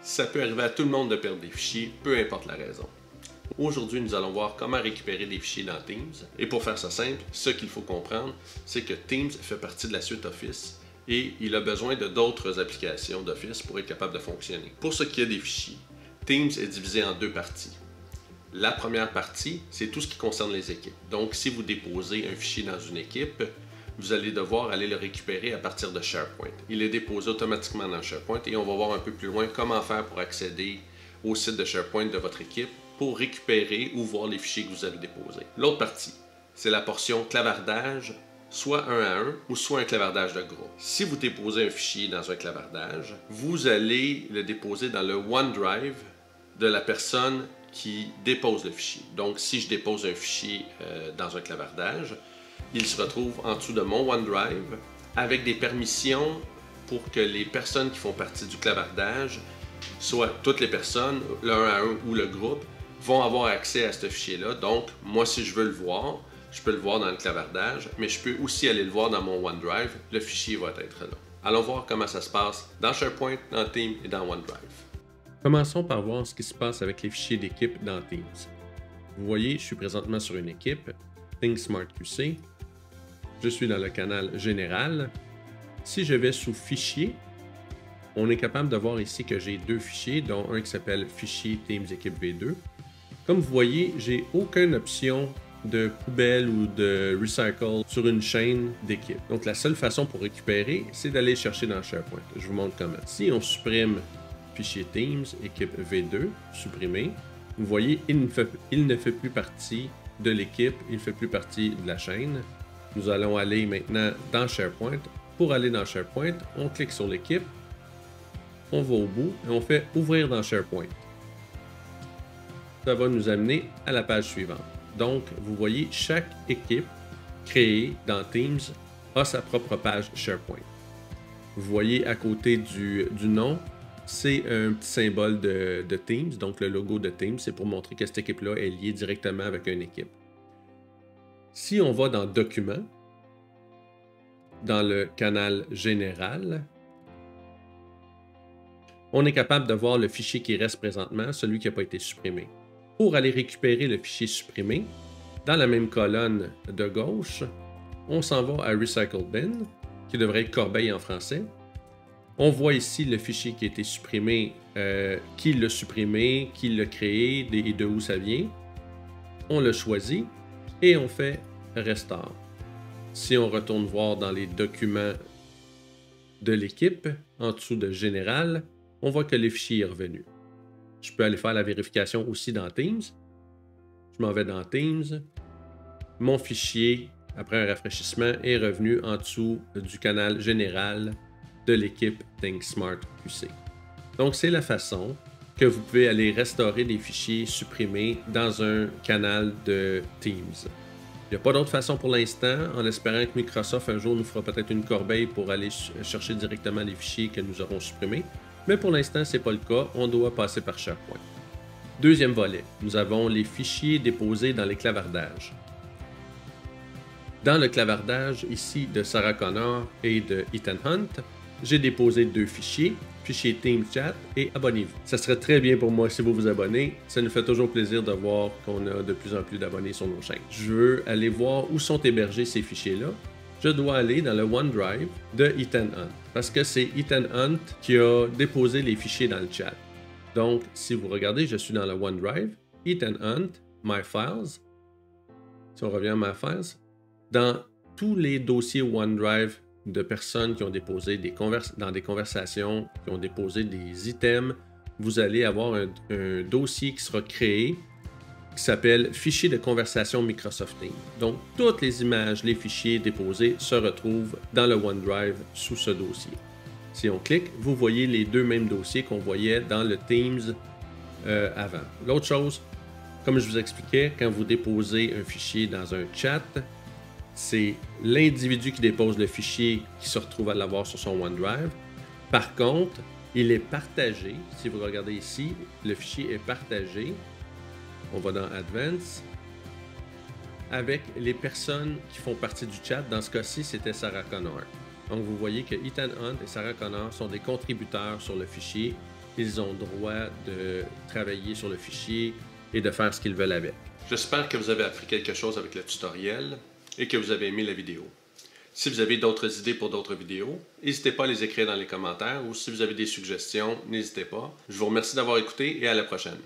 Ça peut arriver à tout le monde de perdre des fichiers, peu importe la raison. Aujourd'hui, nous allons voir comment récupérer des fichiers dans Teams. Et pour faire ça simple, ce qu'il faut comprendre, c'est que Teams fait partie de la suite Office et il a besoin de d'autres applications d'Office pour être capable de fonctionner. Pour ce qui est des fichiers, Teams est divisé en deux parties. La première partie, c'est tout ce qui concerne les équipes. Donc, si vous déposez un fichier dans une équipe, vous allez devoir aller le récupérer à partir de SharePoint. Il est déposé automatiquement dans SharePoint et on va voir un peu plus loin comment faire pour accéder au site de SharePoint de votre équipe pour récupérer ou voir les fichiers que vous avez déposés. L'autre partie, c'est la portion clavardage, soit un à un ou soit un clavardage de groupe. Si vous déposez un fichier dans un clavardage, vous allez le déposer dans le OneDrive de la personne qui dépose le fichier. Donc, si je dépose un fichier dans un clavardage, il se retrouve en dessous de mon OneDrive avec des permissions pour que les personnes qui font partie du clavardage, soit toutes les personnes, le 1 à 1 ou le groupe, vont avoir accès à ce fichier-là. Donc, moi, si je veux le voir, je peux le voir dans le clavardage, mais je peux aussi aller le voir dans mon OneDrive. Le fichier va être là. Allons voir comment ça se passe dans SharePoint, dans Teams et dans OneDrive. Commençons par voir ce qui se passe avec les fichiers d'équipe dans Teams. Vous voyez, je suis présentement sur une équipe, ThinkSmart QC. Je suis dans le canal Général. Si je vais sous Fichier, on est capable de voir ici que j'ai deux fichiers, dont un qui s'appelle Fichier Teams Équipe V2. Comme vous voyez, j'ai aucune option de poubelle ou de recycle sur une chaîne d'équipe. Donc la seule façon pour récupérer, c'est d'aller chercher dans SharePoint. Je vous montre comment. Si on supprime Fichier Teams Équipe V2, supprimer, vous voyez, il ne fait plus partie de l'équipe, il ne fait plus partie de la chaîne. Nous allons aller maintenant dans SharePoint. Pour aller dans SharePoint, on clique sur l'équipe, on va au bout et on fait Ouvrir dans SharePoint. Ça va nous amener à la page suivante. Donc, vous voyez, chaque équipe créée dans Teams a sa propre page SharePoint. Vous voyez à côté du nom, c'est un petit symbole de Teams, donc le logo de Teams, c'est pour montrer que cette équipe-là est liée directement avec une équipe. Si on va dans Documents, dans le canal Général, on est capable de voir le fichier qui reste présentement, celui qui n'a pas été supprimé. Pour aller récupérer le fichier supprimé, dans la même colonne de gauche, on s'en va à Recycle Bin, qui devrait être corbeille en français. On voit ici le fichier qui a été supprimé, qui l'a supprimé, qui l'a créé et de où ça vient. On le choisit et on fait Restore. Si on retourne voir dans les documents de l'équipe, en dessous de Général, on voit que le fichier est revenu. Je peux aller faire la vérification aussi dans Teams. Je m'en vais dans Teams. Mon fichier, après un rafraîchissement, est revenu en dessous du canal Général de l'équipe ThinkSmart QC. Donc, c'est la façon que vous pouvez aller restaurer des fichiers supprimés dans un canal de Teams. Il n'y a pas d'autre façon pour l'instant, en espérant que Microsoft un jour nous fera peut-être une corbeille pour aller chercher directement les fichiers que nous aurons supprimés. Mais pour l'instant, ce n'est pas le cas, on doit passer par SharePoint. Deuxième volet, nous avons les fichiers déposés dans les clavardages. Dans le clavardage ici de Sarah Connor et de Ethan Hunt, j'ai déposé deux fichiers, fichier Teams Chat et abonnez-vous. Ça serait très bien pour moi si vous vous abonnez. Ça nous fait toujours plaisir de voir qu'on a de plus en plus d'abonnés sur nos chaînes. Je veux aller voir où sont hébergés ces fichiers-là. Je dois aller dans le OneDrive de Ethan Hunt parce que c'est Ethan Hunt qui a déposé les fichiers dans le chat. Donc, si vous regardez, je suis dans le OneDrive, Ethan Hunt, My Files. Si on revient à My Files, dans tous les dossiers OneDrive de personnes qui ont déposé dans des conversations, qui ont déposé des items, vous allez avoir un dossier qui sera créé qui s'appelle Fichier de conversation Microsoft Teams. Donc, toutes les images, les fichiers déposés se retrouvent dans le OneDrive sous ce dossier. Si on clique, vous voyez les deux mêmes dossiers qu'on voyait dans le Teams avant. L'autre chose, comme je vous expliquais, quand vous déposez un fichier dans un chat, c'est l'individu qui dépose le fichier qui se retrouve à l'avoir sur son OneDrive. Par contre, il est partagé. Si vous regardez ici, le fichier est partagé. On va dans Advanced avec les personnes qui font partie du chat. Dans ce cas-ci, c'était Sarah Connor. Donc, vous voyez que Ethan Hunt et Sarah Connor sont des contributeurs sur le fichier ils ont droit de travailler sur le fichier et de faire ce qu'ils veulent avec. J'espère que vous avez appris quelque chose avec le tutoriel et que vous avez aimé la vidéo. Si vous avez d'autres idées pour d'autres vidéos, n'hésitez pas à les écrire dans les commentaires ou si vous avez des suggestions, n'hésitez pas. Je vous remercie d'avoir écouté et à la prochaine.